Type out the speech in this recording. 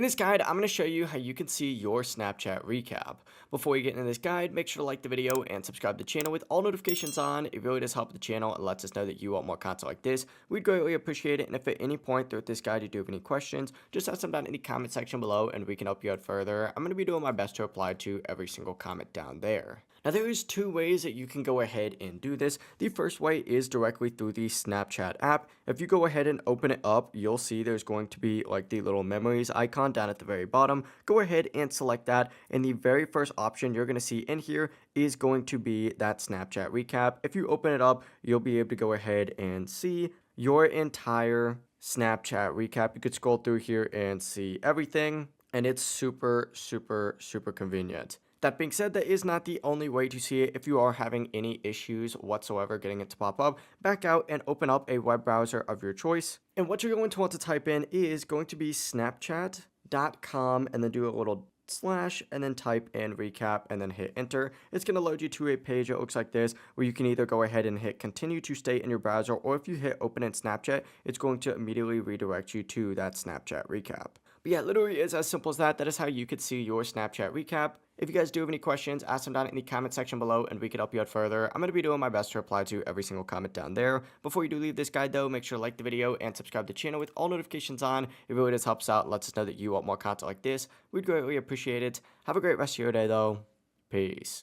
In this guide, I'm going to show you how you can see your Snapchat recap. Before you get into this guide, make sure to like the video and subscribe to the channel with all notifications on. It really does help the channel and lets us know that you want more content like this. We'd greatly appreciate it, and if at any point throughout this guide you do have any questions, just ask them down in the comment section below and we can help you out further. I'm going to be doing my best to reply to every single comment down there. Now there is two ways that you can go ahead and do this. The first way is directly through the Snapchat app. If you go ahead and open it up, you'll see there's going to be like the little memories icon down at the very bottom. Go ahead and select that, and the very first option you're going to see in here is going to be that Snapchat recap. If you open it up, you'll be able to go ahead and see your entire Snapchat recap. You could scroll through here and see everything, and it's super convenient. That being said, that is not the only way to see it. If you are having any issues whatsoever getting it to pop up, back out and open up a web browser of your choice. And what you're going to want to type in is going to be snapchat.com and then do a little slash and then type in recap and then hit enter. It's going to load you to a page that looks like this, where you can either go ahead and hit continue to stay in your browser, or if you hit open in Snapchat, it's going to immediately redirect you to that Snapchat recap. But yeah, literally is as simple as that. That is how you could see your Snapchat recap. If you guys do have any questions, ask them down in the comment section below and we can help you out further. I'm going to be doing my best to reply to every single comment down there. Before you do leave this guide though, make sure to like the video and subscribe to the channel with all notifications on. It really does help us out and lets us know that you want more content like this. We'd greatly appreciate it. Have a great rest of your day though. Peace.